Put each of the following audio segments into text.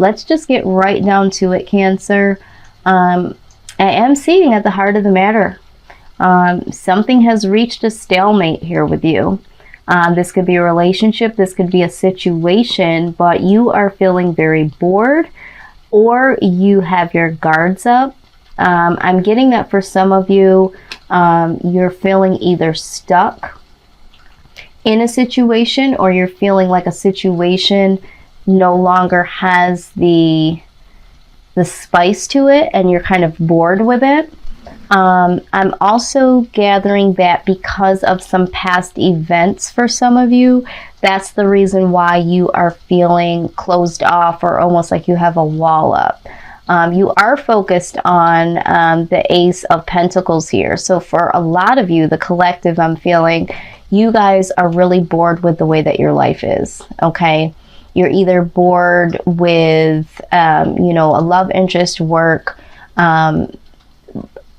let's just get right down to it, Cancer. I am seeing at the heart of the matter, something has reached a stalemate here with you. This could be a relationship, this could be a situation, but you are feeling very bored, or you have your guards up. I'm getting that for some of you, you're feeling either stuck in a situation, or you're feeling like a situation no longer has the spice to it and you're kind of bored with it. I'm also gathering that because of some past events for some of you, that's the reason why you are feeling closed off, or almost like you have a wall up. You are focused on the Ace of Pentacles here. So for a lot of you, the collective, I'm feeling you guys are really bored with the way that your life is, okay? You're either bored with, you know, a love interest, work,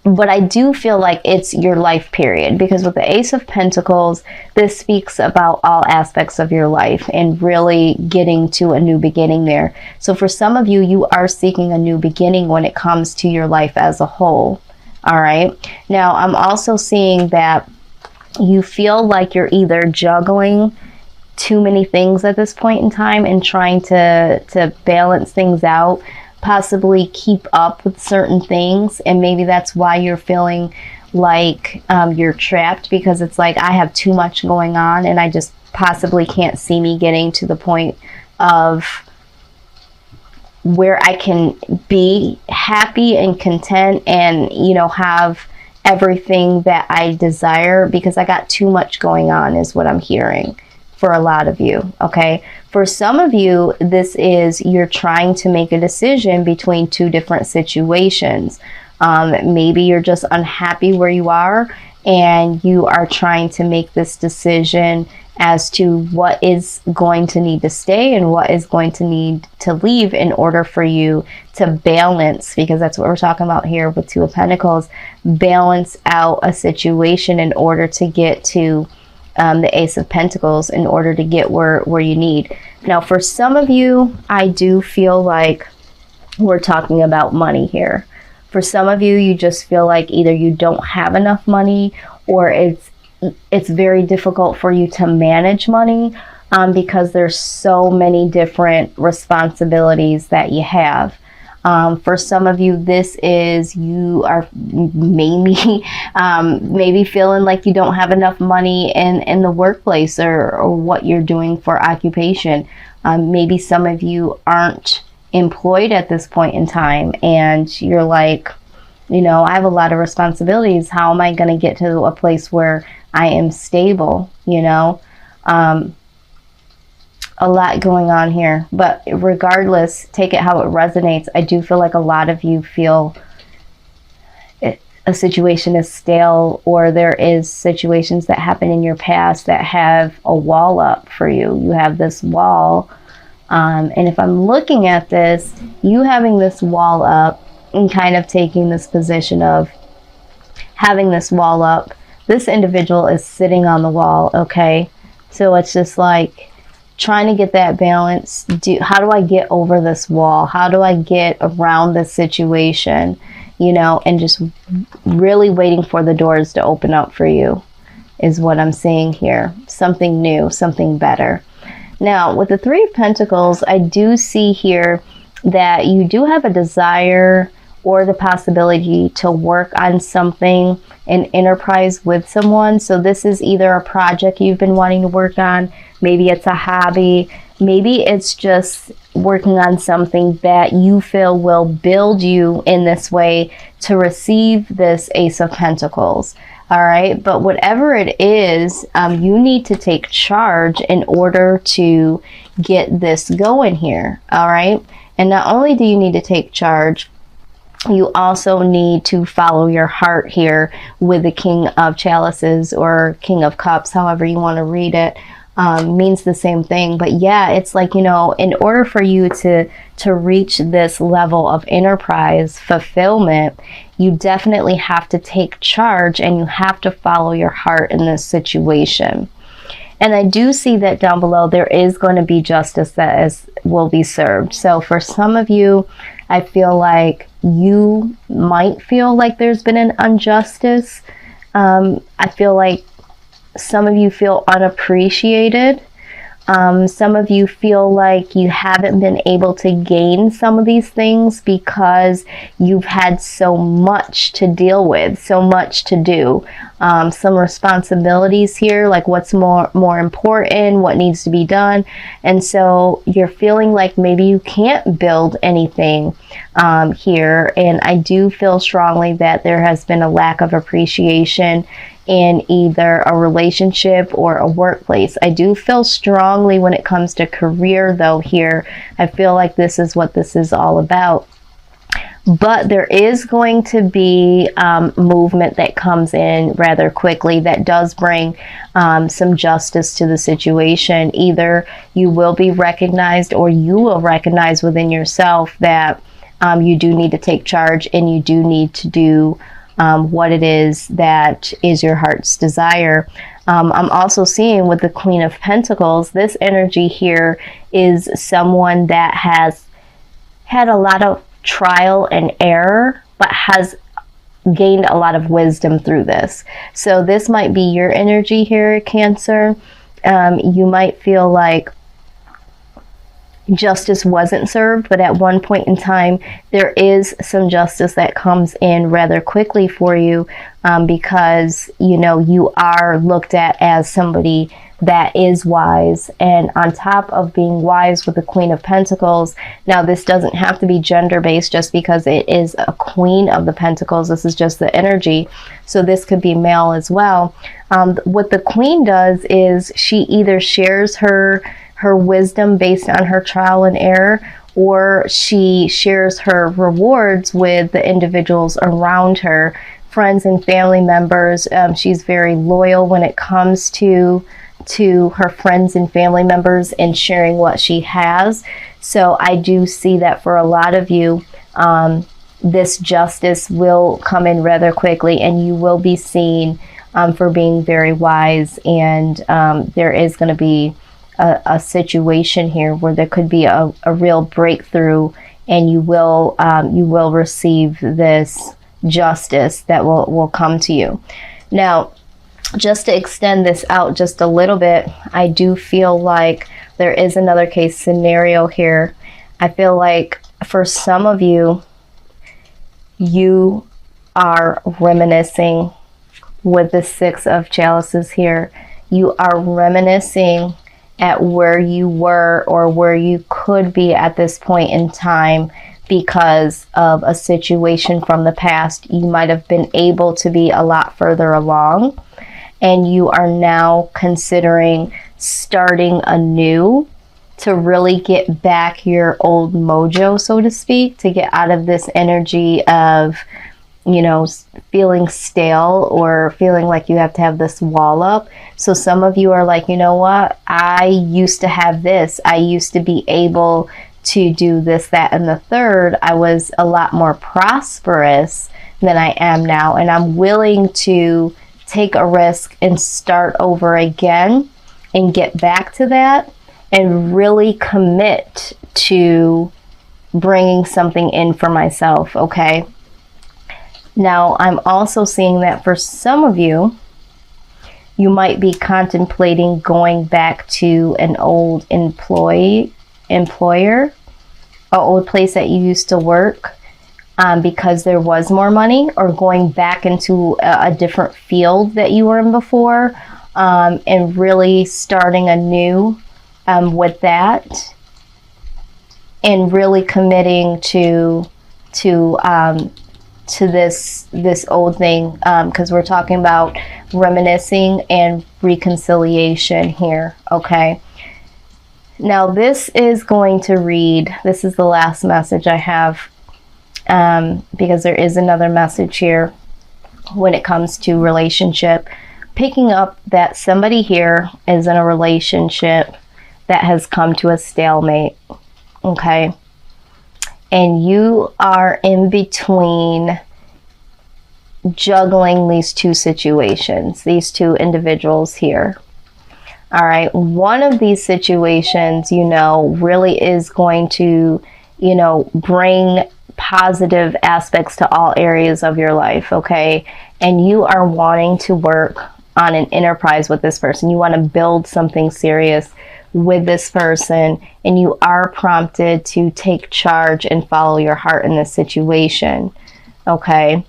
but I do feel like it's your life period, because with the Ace of Pentacles, this speaks about all aspects of your life and really getting to a new beginning there. So for some of you, you are seeking a new beginning when it comes to your life as a whole. All right. Now, I'm also seeing that you feel like you're either juggling too many things at this point in time and trying to balance things out, possibly keep up with certain things, and maybe that's why you're feeling like you're trapped, because it's like, I have too much going on and I just possibly can't see me getting to the point of where I can be happy and content and, you know, have everything that I desire, because I got too much going on, is what I'm hearing for a lot of you. Okay, for some of you, this is you're trying to make a decision between two different situations. Maybe you're just unhappy where you are and you are trying to make this decision as to what is going to need to stay and what is going to need to leave in order for you to balance, because that's what we're talking about here with Two of Pentacles, balance out a situation in order to get to the Ace of Pentacles, in order to get where you need. Now, for some of you, I do feel like we're talking about money here. For some of you, you just feel like either you don't have enough money, or it's very difficult for you to manage money because there's so many different responsibilities that you have. For some of you, this is you are maybe feeling like you don't have enough money in the workplace or what you're doing for occupation. Maybe some of you aren't employed at this point in time and you're like, you know, I have a lot of responsibilities. How am I going to get to a place where I am stable? You know, a lot going on here, but regardless, take it how it resonates. I do feel like a lot of you feel a situation is stale, or there is situations that happen in your past that have a wall up for you. You have this wall, and if I'm looking at this, you having this wall up and kind of taking this position of having this wall up, this individual is sitting on the wall, okay? So it's just like trying to get that balance. How do I get over this wall? How do I get around this situation? You know, and just really waiting for the doors to open up for you is what I'm seeing here. Something new, something better. Now, with the Three of Pentacles, I do see here that you do have a desire or the possibility to work on something, an enterprise with someone. So this is either a project you've been wanting to work on, maybe it's a hobby, maybe it's just working on something that you feel will build you in this way to receive this Ace of Pentacles. All right, but whatever it is, you need to take charge in order to get this going here. All right, and not only do you need to take charge, you also need to follow your heart here with the King of Chalices or King of Cups, however you want to read it. Means the same thing. But yeah, it's like, you know, in order for you to reach this level of enterprise fulfillment, you definitely have to take charge and you have to follow your heart in this situation. And I do see that down below there is going to be justice that will be served. So for some of you, I feel like you might feel like there's been an injustice. I feel like some of you feel unappreciated. Some of you feel like you haven't been able to gain some of these things because you've had so much to deal with, so much to do. Some responsibilities here, like what's more important, what needs to be done. And so you're feeling like maybe you can't build anything here. And I do feel strongly that there has been a lack of appreciation in either a relationship or a workplace. I do feel strongly when it comes to career though here. I feel like this is what this is all about. But there is going to be movement that comes in rather quickly that does bring some justice to the situation. Either you will be recognized or you will recognize within yourself that you do need to take charge and you do need to do what it is that is your heart's desire. I'm also seeing with the Queen of Pentacles, this energy here is someone that has had a lot of trial and error, but has gained a lot of wisdom through this. So this might be your energy here, Cancer. You might feel like justice wasn't served, but at one point in time there is some justice that comes in rather quickly for you, because you know you are looked at as somebody that is wise. And on top of being wise with the Queen of Pentacles, now this doesn't have to be gender based just because it is a Queen of the Pentacles. This is just the energy, so this could be male as well. What the Queen does is she either shares her wisdom based on her trial and error, or she shares her rewards with the individuals around her, friends and family members. She's very loyal when it comes to her friends and family members and sharing what she has. So I do see that for a lot of you, this justice will come in rather quickly, and you will be seen for being very wise. And there is going to be a situation here where there could be a real breakthrough, and you will receive this justice that will come to you. Now, just to extend this out just a little bit, I do feel like there is another case scenario here. I feel like for some of you, you are reminiscing with the Six of Chalices here. You are reminiscing at where you were or where you could be at this point in time because of a situation from the past. You might have been able to be a lot further along, and you are now considering starting anew to really get back your old mojo, so to speak, to get out of this energy of, you know, feeling stale or feeling like you have to have this wall up. So some of you are like, you know what? I used to have this. I used to be able to do this, that, and the third. I was a lot more prosperous than I am now. And I'm willing to take a risk and start over again and get back to that and really commit to bringing something in for myself, okay? Now, I'm also seeing that for some of you, you might be contemplating going back to an old employer, an old place that you used to work, because there was more money, or going back into a different field that you were in before, and really starting anew with that, and really committing to this old thing, because we're talking about reminiscing and reconciliation here, okay? Now this is going to read, this is the last message I have, because there is another message here when it comes to relationship. Picking up that somebody here is in a relationship that has come to a stalemate, okay? And you are in between juggling these two situations, these two individuals here. All right. One of these situations, you know, really is going to, you know, bring positive aspects to all areas of your life. Okay. And you are wanting to work on an enterprise with this person. You want to build something serious with this person, and you are prompted to take charge and follow your heart in this situation. Okay.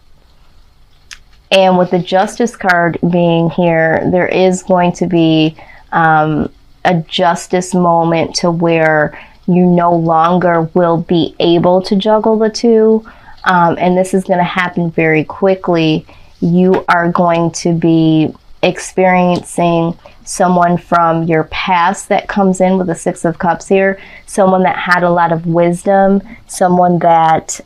And with the Justice card being here, there is going to be a justice moment to where you no longer will be able to juggle the two. And this is going to happen very quickly. You are going to be experiencing someone from your past that comes in with the Six of Cups here. Someone that had a lot of wisdom. Someone that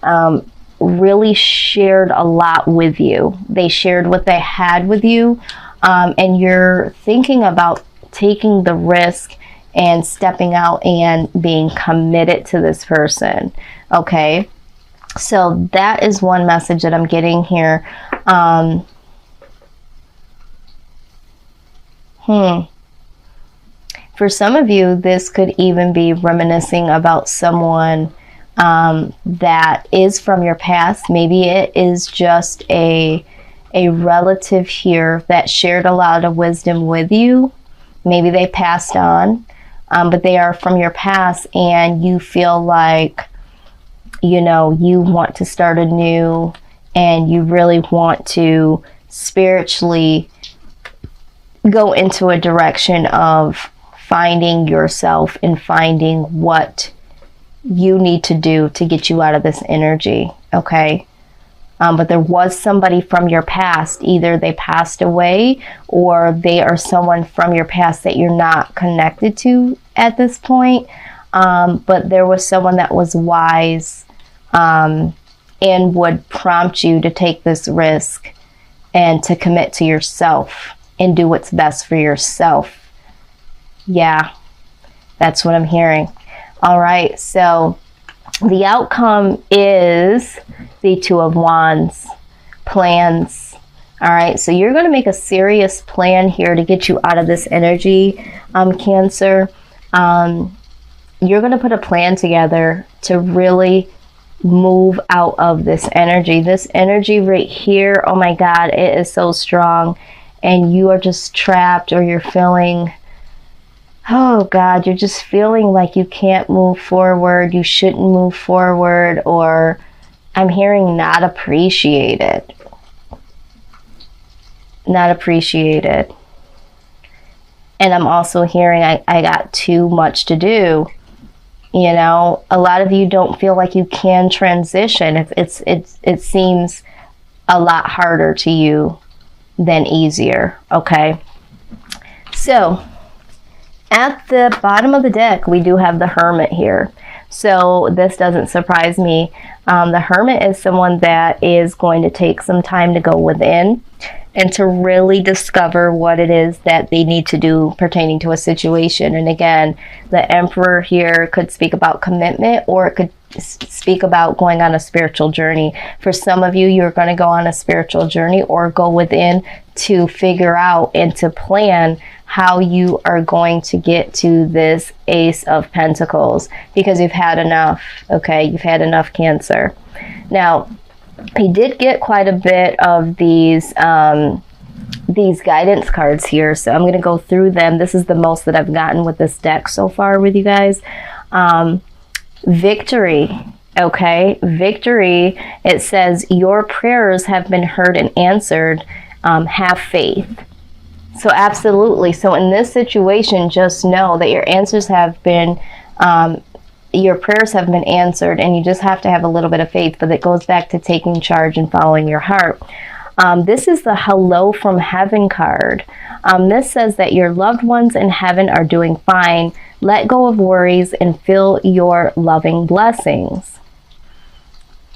really shared a lot with you. They shared what they had with you. And you're thinking about taking the risk and stepping out and being committed to this person. Okay. So that is one message that I'm getting here. For some of you, this could even be reminiscing about someone that is from your past. Maybe it is just a relative here that shared a lot of wisdom with you. Maybe they passed on, but they are from your past, and you feel like, you know, you want to start anew, and you really want to spiritually go into a direction of finding yourself and finding what you need to do to get you out of this energy. Okay. But there was somebody from your past. Either they passed away, or they are someone from your past that you're not connected to at this point. But there was someone that was wise and would prompt you to take this risk and to commit to yourself and do what's best for yourself. Yeah, that's what I'm hearing. All right, so the outcome is the Two of Wands, plans. All right, so you're going to make a serious plan here to get you out of this energy, Cancer. You're going to put a plan together to really move out of this energy. This energy right here, oh my God, it is so strong. And you are just trapped, or you're feeling, oh God, you're just feeling like you can't move forward. You shouldn't move forward, or I'm hearing not appreciated. Not appreciated. And I'm also hearing I got too much to do. You know, a lot of you don't feel like you can transition. It seems a lot harder to you than easier. Okay. So at the bottom of the deck, we do have the Hermit here. So this doesn't surprise me. The Hermit is someone that is going to take some time to go within and to really discover what it is that they need to do pertaining to a situation. And again, the Emperor here could speak about commitment, or it could speak about going on a spiritual journey. For some of you, you're going to go on a spiritual journey or go within to figure out and to plan how you are going to get to this Ace of Pentacles, because you've had enough. Okay, you've had enough, Cancer. Now, I did get quite a bit of these guidance cards here, so I'm going to go through them. This is the most that I've gotten with this deck so far with you guys. Victory. Okay, victory. It says your prayers have been heard and answered. Have faith. So absolutely. So in this situation, just know that your answers have been, your prayers have been answered, and you just have to have a little bit of faith. But it goes back to taking charge and following your heart. This is the Hello from Heaven card. This says that your loved ones in heaven are doing fine. Let go of worries and feel your loving blessings.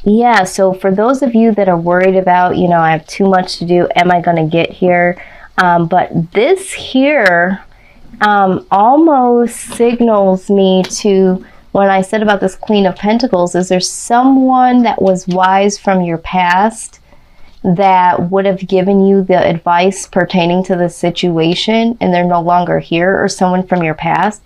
Yeah, so for those of you that are worried about, you know, I have too much to do, am I going to get here? But this here almost signals me to, when I said about this Queen of Pentacles, is there someone that was wise from your past that would have given you the advice pertaining to the situation, and they're no longer here, or someone from your past.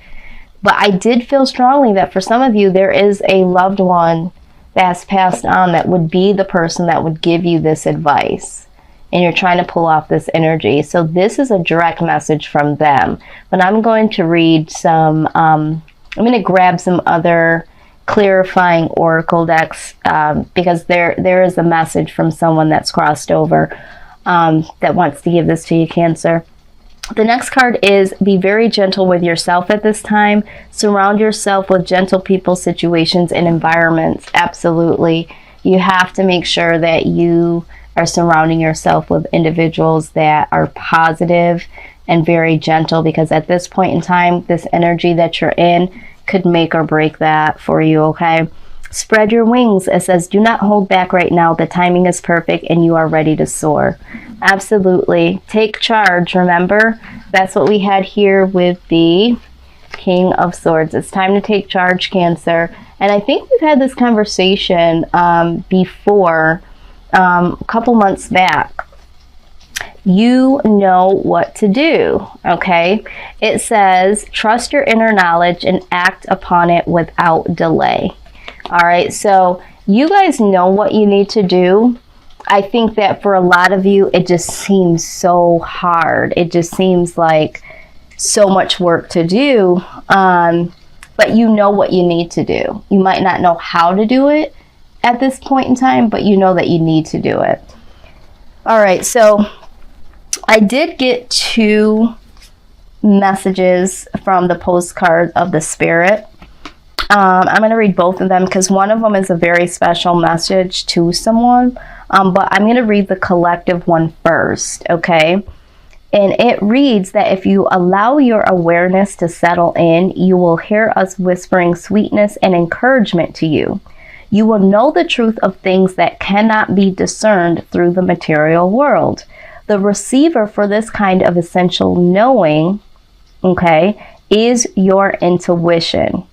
But I did feel strongly that for some of you, there is a loved one that's passed on that would be the person that would give you this advice. And you're trying to pull off this energy. So this is a direct message from them. But I'm going to read some, I'm going to grab some other clarifying oracle decks because there is a message from someone that's crossed over that wants to give this to you, Cancer. The next card is be very gentle with yourself at this time. Surround yourself with gentle people, situations, and environments. Absolutely. You have to make sure that you are surrounding yourself with individuals that are positive and very gentle, because at this point in time, this energy that you're in could make or break that for you, okay? Spread your wings. It says, do not hold back right now. The timing is perfect and you are ready to soar. Absolutely. Take charge. Remember, that's what we had here with the King of Swords. It's time to take charge, Cancer. And I think we've had this conversation before, a couple months back. You know what to do, okay? It says, trust your inner knowledge and act upon it without delay. All right, so you guys know what you need to do. I think that for a lot of you, it just seems so hard. It just seems like so much work to do, but you know what you need to do. You might not know how to do it at this point in time, but you know that you need to do it. All right, so I did get 2 messages from the postcard of the Spirit. I'm going to read both of them because one of them is a very special message to someone, but I'm going to read the collective one first, okay? And it reads that if you allow your awareness to settle in, you will hear us whispering sweetness and encouragement to you. You will know the truth of things that cannot be discerned through the material world. The receiver for this kind of essential knowing, okay, is your intuition,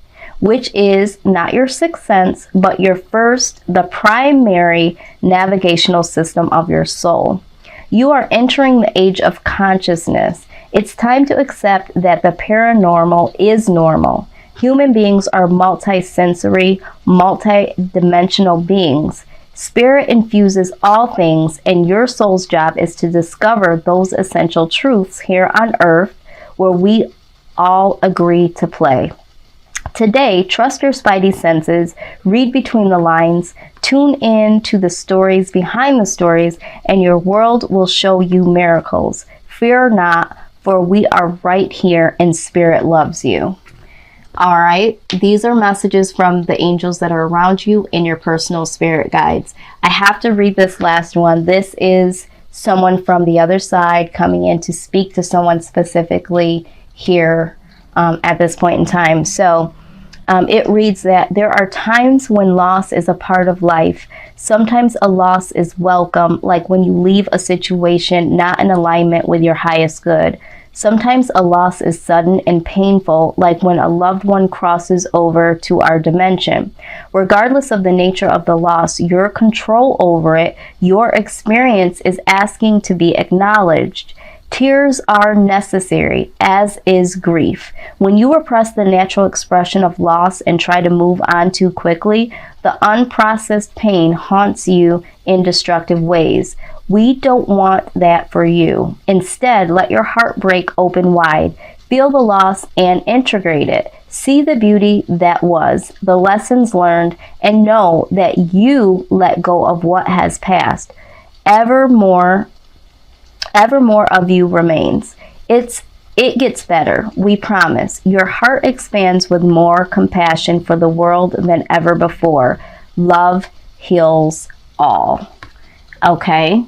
which is not your sixth sense, but the primary navigational system of your soul. You are entering the age of consciousness. It's time to accept that the paranormal is normal. Human beings are multi-sensory, multi-dimensional beings. Spirit infuses all things, and your soul's job is to discover those essential truths here on Earth where we all agree to play. Today, trust your spidey senses, read between the lines, tune in to the stories behind the stories, and your world will show you miracles. Fear not, for we are right here and Spirit loves you. All right, these are messages from the angels that are around you in your personal spirit guides. I have to read this last one. This is someone from the other side coming in to speak to someone specifically here at this point in time. So it reads that there are times when loss is a part of life. Sometimes a loss is welcome, like when you leave a situation not in alignment with your highest good. Sometimes a loss is sudden and painful, like when a loved one crosses over to our dimension. Regardless of the nature of the loss, your control over it, your experience is asking to be acknowledged. Tears are necessary, as is grief. When you repress the natural expression of loss and try to move on too quickly, the unprocessed pain haunts you in destructive ways. We don't want that for you. Instead, let your heart break open wide. Feel the loss and integrate it. See the beauty that was, the lessons learned, and know that you let go of what has passed. Evermore of you remains. It gets better, we promise. Your heart expands with more compassion for the world than ever before. Love heals all. Okay?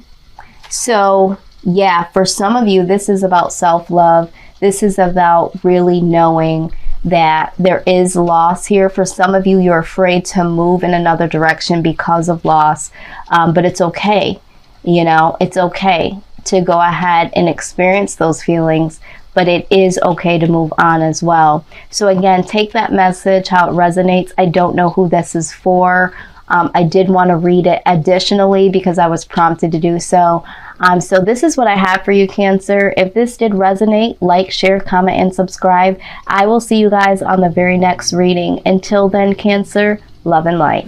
So, yeah, for some of you, this is about self-love. This is about really knowing that there is loss here. For some of you, you're afraid to move in another direction because of loss. But it's okay. You know, it's okay to go ahead and experience those feelings. but it is okay to move on as well. So again, take that message how it resonates. I don't know who this is for. I did want to read it additionally because I was prompted to do so. So this is what I have for you, Cancer. If this did resonate, like, share, comment, and subscribe. I will see you guys on the very next reading. Until then, Cancer, love and light.